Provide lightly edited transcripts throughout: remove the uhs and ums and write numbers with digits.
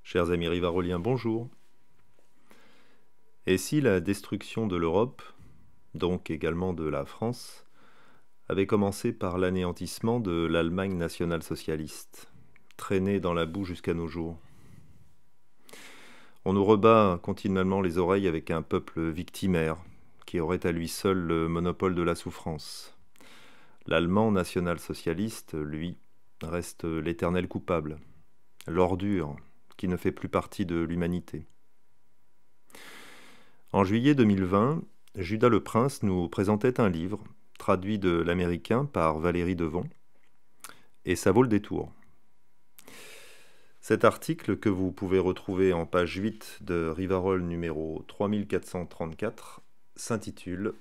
Chers amis rivaroliens, bonjour. Et si la destruction de l'Europe, donc également de la France, avait commencé par l'anéantissement de l'Allemagne nationale-socialiste, traînée dans la boue jusqu'à nos jours? On nous rebat continuellement les oreilles avec un peuple victimaire, qui aurait à lui seul le monopole de la souffrance. L'Allemand national-socialiste, lui, reste l'éternel coupable, l'ordure qui ne fait plus partie de l'humanité. En juillet 2020, Judas Le Prince nous présentait un livre, traduit de l'américain par Valérie Devon, et ça vaut le détour. Cet article, que vous pouvez retrouver en page 8 de Rivarol numéro 3434, s'intitule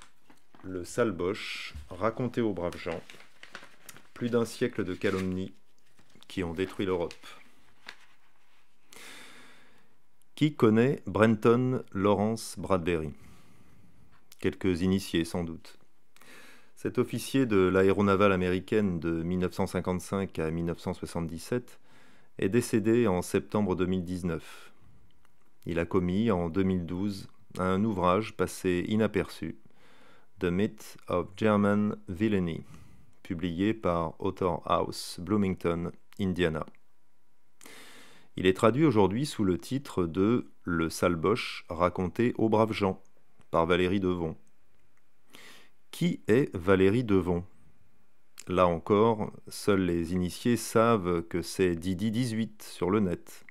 « Le Salbosch, raconté aux braves gens, plus d'un siècle de calomnies qui ont détruit l'Europe ». Qui connaît Brenton Lawrence Bradbury? Quelques initiés sans doute. Cet officier de l'aéronavale américaine de 1955 à 1977 est décédé en septembre 2019. Il a commis en 2012 un ouvrage passé inaperçu, The Myth of German Villainy, publié par Author House, Bloomington, Indiana. Il est traduit aujourd'hui sous le titre de « Le Salbosch, raconté aux braves gens » par Valérie Devon. Qui est Valérie Devon? Là encore, seuls les initiés savent que c'est Didi 18 sur le net.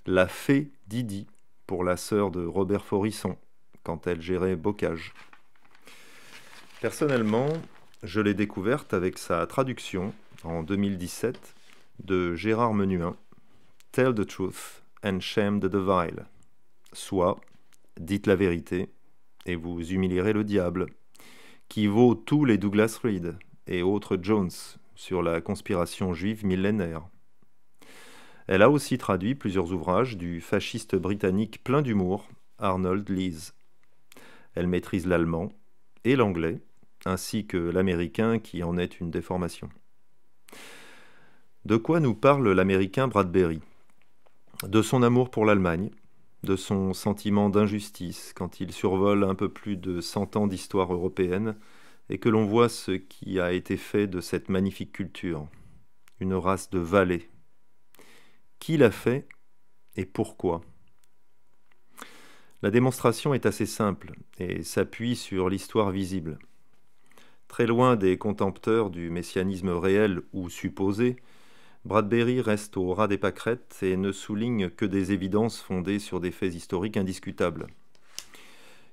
La fée Didi, pour la sœur de Robert Forisson, quand elle gérait Bocage. Personnellement, je l'ai découverte avec sa traduction, en 2017, de Gérard Menuhin, Tell the truth and shame the vile, soit dites la vérité et vous humilierez le diable, qui vaut tous les Douglas Reed et autres Jones sur la conspiration juive millénaire. Elle a aussi traduit plusieurs ouvrages du fasciste britannique plein d'humour, Arnold Lees. Elle maîtrise l'allemand et l'anglais, ainsi que l'américain qui en est une déformation. De quoi nous parle l'américain Bradbury? De son amour pour l'Allemagne, de son sentiment d'injustice quand il survole un peu plus de 100 ans d'histoire européenne et que l'on voit ce qui a été fait de cette magnifique culture, une race de valets. Qui l'a fait et pourquoi? La démonstration est assez simple et s'appuie sur l'histoire visible. Très loin des contempteurs du messianisme réel ou supposé, Bradbury reste au ras des pâquerettes et ne souligne que des évidences fondées sur des faits historiques indiscutables.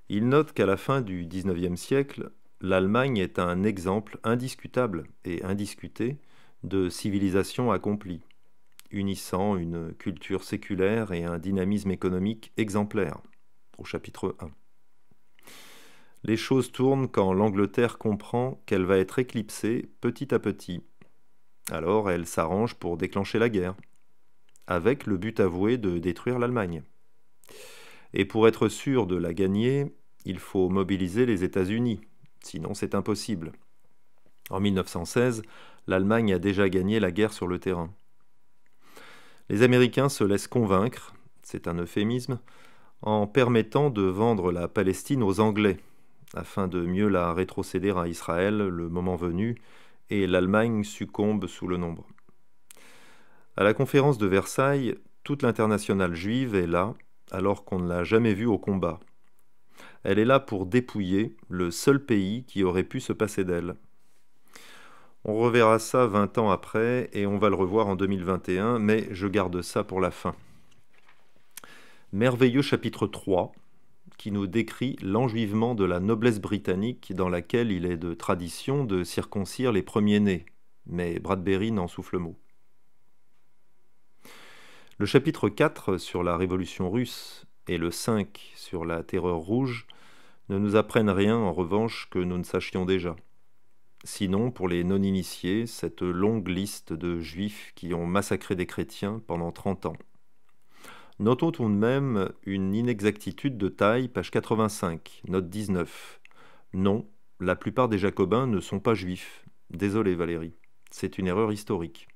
Il note qu'à la fin du XIXe siècle, l'Allemagne est un exemple indiscutable et indiscuté de civilisation accomplie, unissant une culture séculaire et un dynamisme économique exemplaire, au chapitre 1. Les choses tournent quand l'Angleterre comprend qu'elle va être éclipsée petit à petit. Alors elle s'arrange pour déclencher la guerre, avec le but avoué de détruire l'Allemagne. Et pour être sûr de la gagner, il faut mobiliser les États-Unis, sinon c'est impossible. En 1916, l'Allemagne a déjà gagné la guerre sur le terrain. Les Américains se laissent convaincre, c'est un euphémisme, en permettant de vendre la Palestine aux Anglais, afin de mieux la rétrocéder à Israël le moment venu, et l'Allemagne succombe sous le nombre. À la conférence de Versailles, toute l'internationale juive est là, alors qu'on ne l'a jamais vue au combat. Elle est là pour dépouiller le seul pays qui aurait pu se passer d'elle. On reverra ça 20 ans après, et on va le revoir en 2021, mais je garde ça pour la fin. Merveilleux chapitre 3, qui nous décrit l'enjuivement de la noblesse britannique dans laquelle il est de tradition de circoncire les premiers-nés, mais Bradbury n'en souffle mot. Le chapitre 4 sur la Révolution russe et le 5 sur la Terreur rouge ne nous apprennent rien en revanche que nous ne sachions déjà. Sinon, pour les non-initiés, cette longue liste de juifs qui ont massacré des chrétiens pendant 30 ans. Notons tout de même une inexactitude de taille, page 85, note 19. Non, la plupart des jacobins ne sont pas juifs. Désolé Valérie, c'est une erreur historique.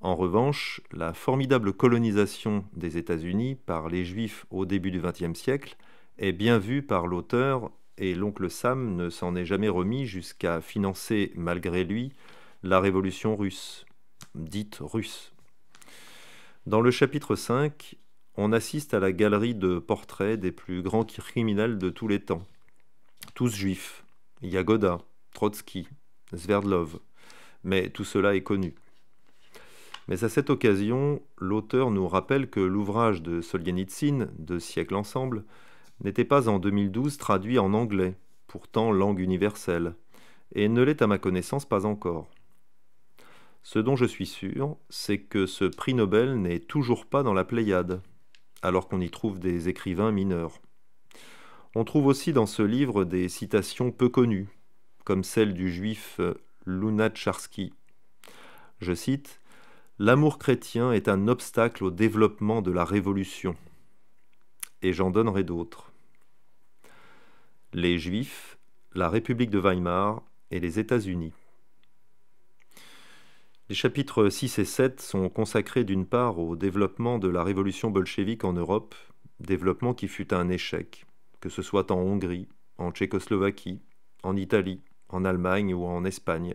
En revanche, la formidable colonisation des États-Unis par les Juifs au début du XXe siècle est bien vue par l'auteur et l'oncle Sam ne s'en est jamais remis jusqu'à financer, malgré lui, la révolution russe, dite russe. Dans le chapitre 5, on assiste à la galerie de portraits des plus grands criminels de tous les temps. Tous juifs, Yagoda, Trotsky, Sverdlov, mais tout cela est connu. Mais à cette occasion, l'auteur nous rappelle que l'ouvrage de Soljenitsyne, Deux siècles ensemble, n'était pas en 2012 traduit en anglais, pourtant langue universelle, et ne l'est à ma connaissance pas encore. Ce dont je suis sûr, c'est que ce prix Nobel n'est toujours pas dans la Pléiade, alors qu'on y trouve des écrivains mineurs. On trouve aussi dans ce livre des citations peu connues, comme celle du juif Lunacharsky. Je cite « L'amour chrétien est un obstacle au développement de la révolution. » Et j'en donnerai d'autres. Les Juifs, la République de Weimar et les États-Unis. Les chapitres 6 et 7 sont consacrés d'une part au développement de la révolution bolchevique en Europe, développement qui fut un échec, que ce soit en Hongrie, en Tchécoslovaquie, en Italie, en Allemagne ou en Espagne,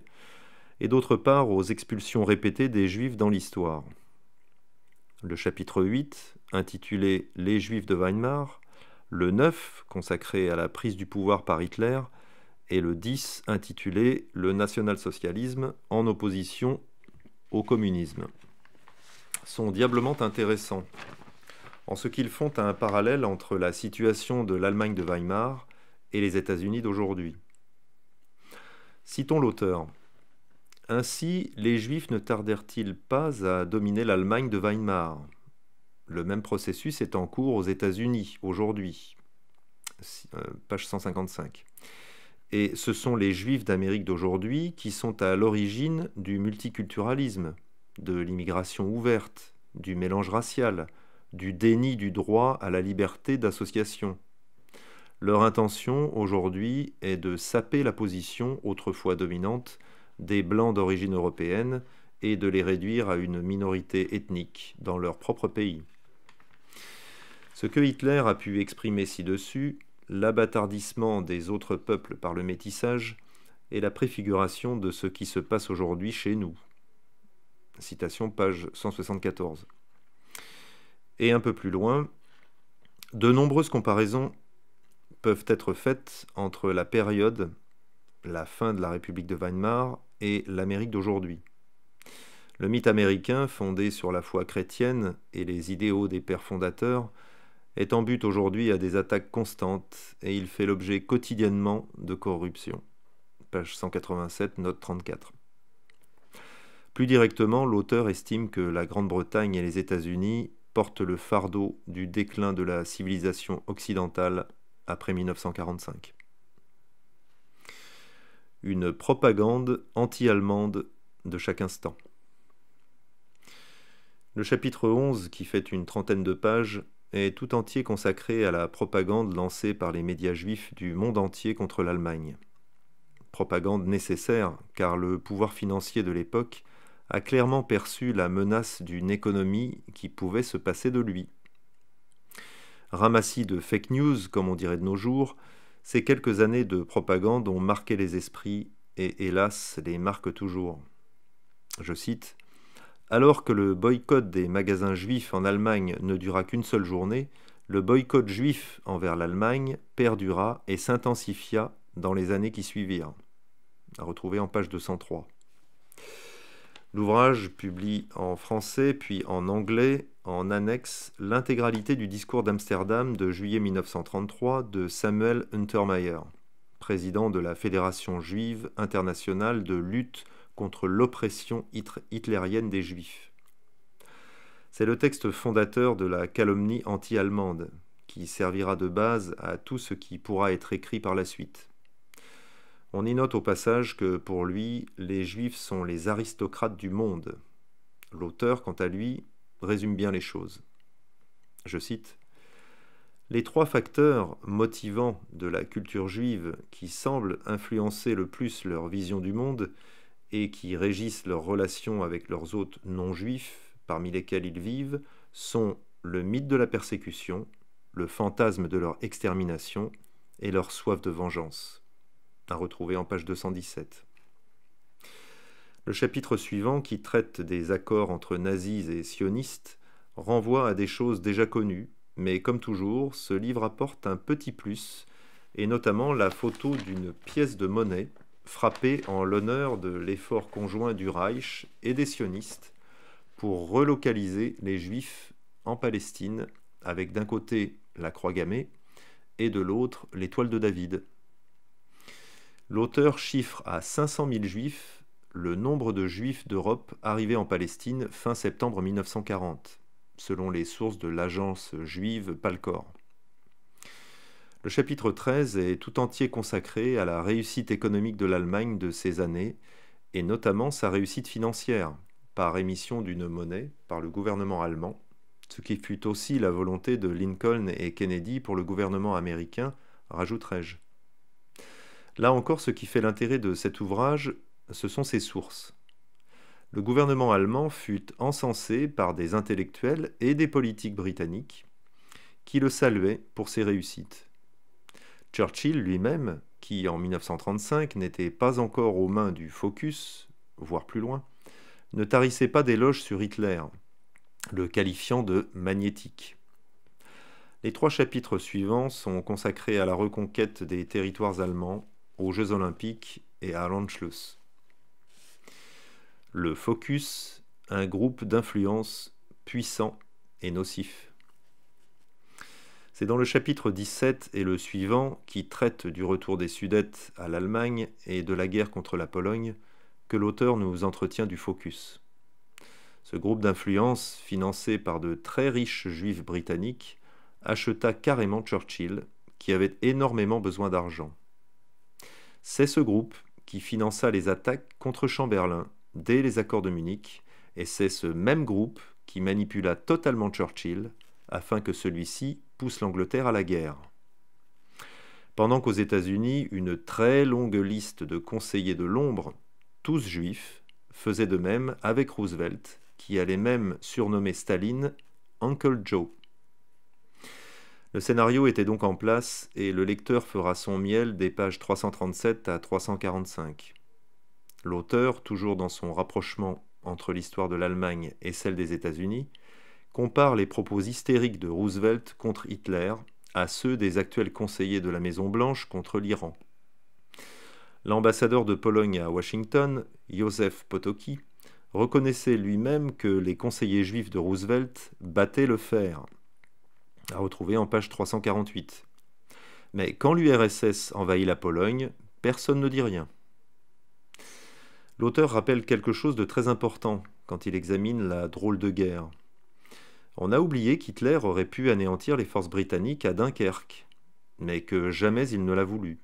et d'autre part aux expulsions répétées des Juifs dans l'histoire. Le chapitre 8, intitulé « Les Juifs de Weimar », le 9, consacré à la prise du pouvoir par Hitler, et le 10, intitulé « Le national-socialisme en opposition au communisme », sont diablement intéressants, en ce qu'ils font un parallèle entre la situation de l'Allemagne de Weimar et les États-Unis d'aujourd'hui. Citons l'auteur. Ainsi, les Juifs ne tardèrent-ils pas à dominer l'Allemagne de Weimar? Le même processus est en cours aux États-Unis aujourd'hui. Page 155. Et ce sont les Juifs d'Amérique d'aujourd'hui qui sont à l'origine du multiculturalisme, de l'immigration ouverte, du mélange racial, du déni du droit à la liberté d'association. Leur intention aujourd'hui est de saper la position autrefois dominante des Blancs d'origine européenne et de les réduire à une minorité ethnique dans leur propre pays. Ce que Hitler a pu exprimer ci-dessus, l'abâtardissement des autres peuples par le métissage, est la préfiguration de ce qui se passe aujourd'hui chez nous. Citation page 174. Et un peu plus loin, de nombreuses comparaisons peuvent être faites entre la période, la fin de la République de Weimar, et l'Amérique d'aujourd'hui. Le mythe américain, fondé sur la foi chrétienne et les idéaux des pères fondateurs, est en but aujourd'hui à des attaques constantes et il fait l'objet quotidiennement de corruption. Page 187, note 34. Plus directement, l'auteur estime que la Grande-Bretagne et les États-Unis portent le fardeau du déclin de la civilisation occidentale après 1945. Une propagande anti-allemande de chaque instant. Le chapitre 11, qui fait une trentaine de pages, est tout entier consacré à la propagande lancée par les médias juifs du monde entier contre l'Allemagne. Propagande nécessaire, car le pouvoir financier de l'époque a clairement perçu la menace d'une économie qui pouvait se passer de lui. Ramassis de fake news, comme on dirait de nos jours, ces quelques années de propagande ont marqué les esprits et, hélas, les marquent toujours. Je cite « Alors que le boycott des magasins juifs en Allemagne ne dura qu'une seule journée, le boycott juif envers l'Allemagne perdura et s'intensifia dans les années qui suivirent. » À retrouver en page 203. L'ouvrage publie en français puis en anglais, en annexe, l'intégralité du discours d'Amsterdam de juillet 1933 de Samuel Untermyer, président de la Fédération juive internationale de lutte contre l'oppression hitlérienne des Juifs. C'est le texte fondateur de la calomnie anti-allemande, qui servira de base à tout ce qui pourra être écrit par la suite. On y note au passage que, pour lui, les Juifs sont les aristocrates du monde. L'auteur, quant à lui, résume bien les choses. Je cite « Les trois facteurs motivants de la culture juive qui semblent influencer le plus leur vision du monde et qui régissent leurs relations avec leurs hôtes non-juifs, parmi lesquels ils vivent, sont le mythe de la persécution, le fantasme de leur extermination et leur soif de vengeance. À retrouver en page 217. Le chapitre suivant, qui traite des accords entre nazis et sionistes, renvoie à des choses déjà connues, mais comme toujours, ce livre apporte un petit plus, et notamment la photo d'une pièce de monnaie frappée en l'honneur de l'effort conjoint du Reich et des sionistes pour relocaliser les Juifs en Palestine, avec d'un côté la croix gammée et de l'autre l'étoile de David. L'auteur chiffre à 500 000 Juifs le nombre de Juifs d'Europe arrivés en Palestine fin septembre 1940, selon les sources de l'agence juive Palcor. Le chapitre 13 est tout entier consacré à la réussite économique de l'Allemagne de ces années, et notamment sa réussite financière, par émission d'une monnaie par le gouvernement allemand, ce qui fut aussi la volonté de Lincoln et Kennedy pour le gouvernement américain, rajouterai-je. Là encore, ce qui fait l'intérêt de cet ouvrage, ce sont ses sources. Le gouvernement allemand fut encensé par des intellectuels et des politiques britanniques qui le saluaient pour ses réussites. Churchill lui-même, qui en 1935 n'était pas encore aux mains du Focus, voire plus loin, ne tarissait pas d'éloges sur Hitler, le qualifiant de magnétique. Les 3 chapitres suivants sont consacrés à la reconquête des territoires allemands, aux Jeux Olympiques et à l'Anschluss. Le Focus, un groupe d'influence puissant et nocif. C'est dans le chapitre 17 et le suivant, qui traite du retour des Sudètes à l'Allemagne et de la guerre contre la Pologne, que l'auteur nous entretient du Focus. Ce groupe d'influence, financé par de très riches juifs britanniques, acheta carrément Churchill, qui avait énormément besoin d'argent. C'est ce groupe qui finança les attaques contre Chamberlain dès les accords de Munich, et c'est ce même groupe qui manipula totalement Churchill afin que celui-ci pousse l'Angleterre à la guerre. Pendant qu'aux États-Unis, une très longue liste de conseillers de l'ombre, tous juifs, faisait de même avec Roosevelt, qui allait même surnommer Staline Uncle Joe. Le scénario était donc en place et le lecteur fera son miel des pages 337 à 345. L'auteur, toujours dans son rapprochement entre l'histoire de l'Allemagne et celle des États-Unis, compare les propos hystériques de Roosevelt contre Hitler à ceux des actuels conseillers de la Maison-Blanche contre l'Iran. L'ambassadeur de Pologne à Washington, Józef Potocki, reconnaissait lui-même que les conseillers juifs de Roosevelt battaient le fer, à retrouver en page 348. Mais quand l'URSS envahit la Pologne, personne ne dit rien. L'auteur rappelle quelque chose de très important quand il examine la drôle de guerre. On a oublié qu'Hitler aurait pu anéantir les forces britanniques à Dunkerque, mais que jamais il ne l'a voulu.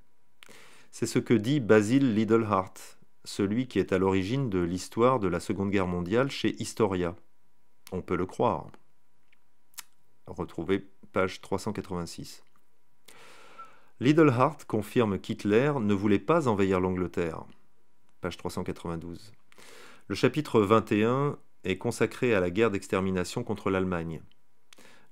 C'est ce que dit Basil Lidlhart, celui qui est à l'origine de l'histoire de la Seconde Guerre mondiale chez Historia. On peut le croire. Retrouvez page 386. Lidlhart confirme qu'Hitler ne voulait pas envahir l'Angleterre. Page 392. Le chapitre 21 est consacré à la guerre d'extermination contre l'Allemagne.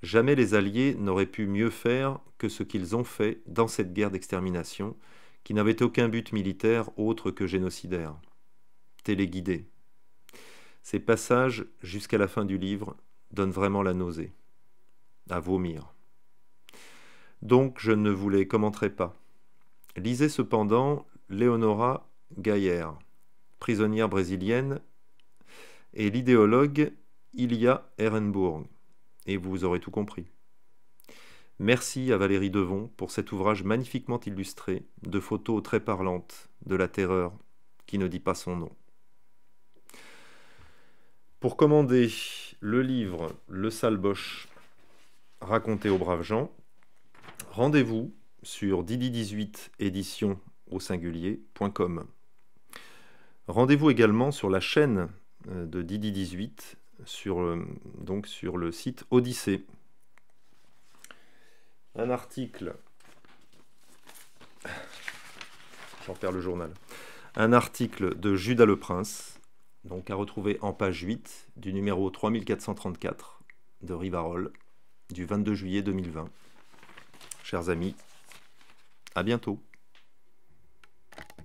Jamais les Alliés n'auraient pu mieux faire que ce qu'ils ont fait dans cette guerre d'extermination, qui n'avait aucun but militaire autre que génocidaire. Téléguidé. Ces passages, jusqu'à la fin du livre, donnent vraiment la nausée. À vomir. Donc je ne vous les commenterai pas. Lisez cependant Leonora Gayer, prisonnière brésilienne, et l'idéologue Ilya Ehrenburg, et vous aurez tout compris. Merci à Valérie Devon pour cet ouvrage magnifiquement illustré, de photos très parlantes de la terreur qui ne dit pas son nom. Pour commander le livre Le sale Bosch, raconté aux braves gens, rendez-vous sur Didi18 édition au singulier.com. Rendez-vous également sur la chaîne de Didi18 sur le site Odyssée. Un article, j'en perds le journal, un article de Judas Le Prince, donc à retrouver en page 8 du numéro 3434 de Rivarol du 22 juillet 2020. Chers amis, à bientôt.